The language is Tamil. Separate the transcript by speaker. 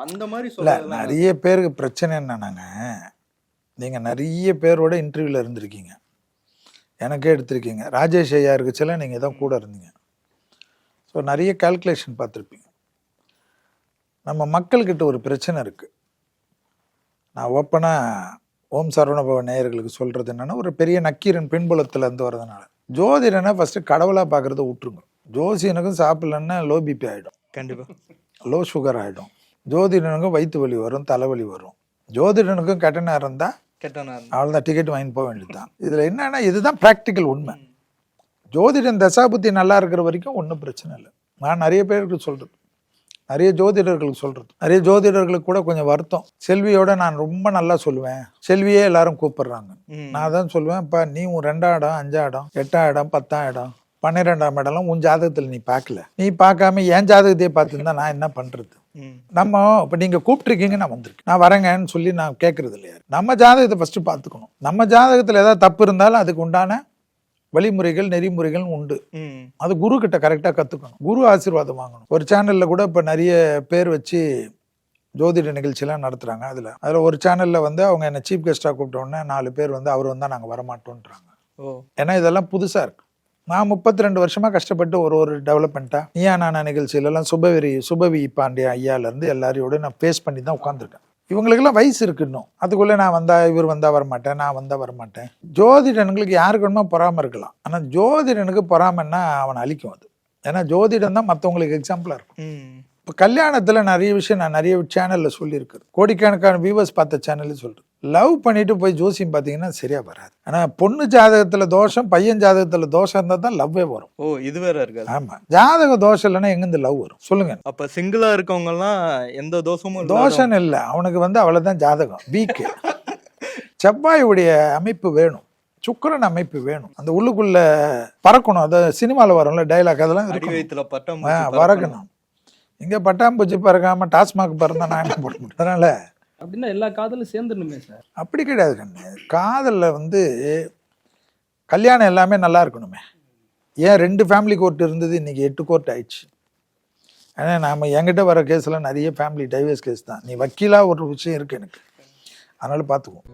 Speaker 1: அந்த மாதிரி
Speaker 2: இல்லை, நிறைய பேருக்கு பிரச்சனை என்னன்னாங்க, நீங்கள் நிறைய பேரோட இன்டர்வியூவில் இருந்திருக்கீங்க, எனக்கே எடுத்திருக்கீங்க. ராஜேஷ் ஐயா இருக்குச்சுல, நீங்கள் தான் கூட இருந்தீங்க. ஸோ நிறைய கால்குலேஷன் பார்த்துருப்பீங்க. நம்ம மக்கள்கிட்ட ஒரு பிரச்சனை இருக்குது. நான் ஓப்பனாக ஓம் சரவணபவ நேயர்களுக்கு சொல்கிறது என்னென்னா, ஒரு பெரிய நக்கீரன் பின்புலத்துலேருந்து வர்றதுனால ஜோதிடனை ஃபஸ்ட்டு கடவுளாக பார்க்குறத விட்டுருங்க. ஜோசியனுக்கும் சாப்பிட்லன்னா லோ பிபி ஆகிடும்,
Speaker 1: கண்டிப்பாக
Speaker 2: லோ சுகர் ஆகிடும். ஜோதிடனுக்கும் வயிற்று வலி வரும், தலைவலி வரும். ஜோதிடனுக்கும் கெட்ட நேரம் இருந்தால் அவ்வளோதான், டிக்கெட் வாங்கிட்டு போக வேண்டியது தான். இதில் என்னென்னா, இதுதான் ப்ராக்டிக்கல் உண்மை. ஜோதிடன் தசாபுத்தி நல்லா இருக்கிற வரைக்கும் ஒன்றும் பிரச்சனை இல்லை. நான் நிறைய பேருக்கு சொல்கிறது, நிறைய ஜோதிடர்களுக்கு சொல்கிறது, நிறைய ஜோதிடர்களுக்கு கூட கொஞ்சம் வருத்தம். செல்வியோட நான் ரொம்ப நல்லா சொல்லுவேன், செல்வியே எல்லாரும் கூப்பிடுறாங்க. நான் தான் சொல்லுவேன், இப்போ நீ உன் 2ஆம் இடம், 5ஆம் இடம், 8ஆம் இடம், 10ஆம் இடம், 12ஆம் இடம்லாம் உன் ஜாதகத்தில் நீ பார்க்கல. நீ பார்க்காம என் ஜாதகத்தையே பார்த்துருந்தா நான் என்ன பண்ணுறது? நம்ம இப்போ நீங்கள் கூப்பிட்ருக்கீங்க, நான் வந்திருக்கேன், நான் வரேங்கன்னு சொல்லி நான் கேட்குறது இல்லையா. நம்ம ஜாதகத்தை ஃபஸ்ட்டு பார்த்துக்கணும். நம்ம ஜாதகத்தில் ஏதாவது தப்பு இருந்தாலும் அதுக்கு உண்டான வழிமுறைகள் நெறிமுறைகள் உண்டு. அது குரு கிட்ட கரெக்டாக கற்றுக்கணும், குரு ஆசீர்வாதம் வாங்கணும். ஒரு சேனலில் கூட இப்போ நிறைய பேர் வச்சு ஜோதிட நிகழ்ச்சியெல்லாம் நடத்துகிறாங்க. அதில் ஒரு சேனலில் வந்து அவங்க என்ன சீஃப் கெஸ்ட்டாக கூப்பிட்டோன்னே 4 பேர் வந்து அவர் வந்தால் நாங்கள் வரமாட்டோன்றாங்க. ஏன்னா இதெல்லாம் புதுசாக இருக்குது. நான் 32 வருஷமாக கஷ்டப்பட்டு ஒரு டெவலப்மெண்ட்டாக நீயா நானா நிகழ்ச்சியிலலாம் சுபவி பாண்டிய ஐயாலேருந்து எல்லாரையோட நான் ஃபேஸ் பண்ணி தான் உட்காந்துருக்கேன். இவங்களுக்கெல்லாம் வயசு இருக்குன்னும், அதுக்குள்ளே நான் வந்தால் இவர் வந்தால் வரமாட்டேன், நான் வந்தால் வரமாட்டேன். ஜோதிடனுங்களுக்கு யாருக்கு வேணுமா பொறாமல் இருக்கலாம், ஆனால் ஜோதிடனுக்கு பொறாமன்னா அவனை அழிக்கும் அது. ஏன்னா ஜோதிடம் தான் மற்றவங்களுக்கு எக்ஸாம்பிளாக இருக்கும். இப்போ கல்யாணத்தில் நிறைய விஷயம் நான் நிறைய சேனலில் சொல்லியிருக்கேன், கோடிக்கணக்கான வியூவர்ஸ் பார்த்த சேனல்ல சொல்கிறேன். லவ் பண்ணிட்டு போய் ஜோசியம் பார்த்தீங்கன்னா சரியா வராது. ஆனால் பொண்ணு ஜாதகத்தில் தோஷம், பையன் ஜாதகத்தில் தோஷம் இருந்தால் தான் லவ்வே வரும்.
Speaker 1: இது வேற இருக்காது.
Speaker 2: ஆமாம், ஜாதக தோஷம் இல்லைன்னா எங்கேருந்து லவ் வரும் சொல்லுங்க?
Speaker 1: அப்போ சிங்கிளாக இருக்கவங்கலாம் எந்த தோஷமும்
Speaker 2: தோஷம் இல்லை, அவனுக்கு வந்து அவ்வளோதான் ஜாதகம் வீக்கு. செவ்வாயுடைய அமைப்பு வேணும், சுக்கிரன் அமைப்பு வேணும், அந்த உள்ளுக்குள்ள பறக்கணும். அது சினிமாவில் வரும்ல டைலாக், அதெல்லாம் பறக்கணும். இங்கே பட்டாம்பூச்சி பறக்காம டாஸ்மாக் பறந்தா நான் என்ன போட முடியும்? அதனால
Speaker 3: அப்படின்னா எல்லா காதலும் சேர்ந்துடணுமே சார்? அப்படி
Speaker 2: கிடையாது கண்ணு. காதலில் வந்து கல்யாணம் எல்லாமே நல்லா இருக்கணுமே. ஏன் 2 ஃபேமிலி கோர்ட் இருந்தது, இன்றைக்கி 8 கோர்ட் ஆயிடுச்சு. ஏன்னா நாம் என்கிட்ட வர கேஸ்லாம் நிறைய ஃபேமிலி டைவர்ஸ் கேஸ் தான். நீ வக்கீலாக ஒரு விஷயம் இருக்குது எனக்கு, அதனால் பார்த்துக்குவோம்.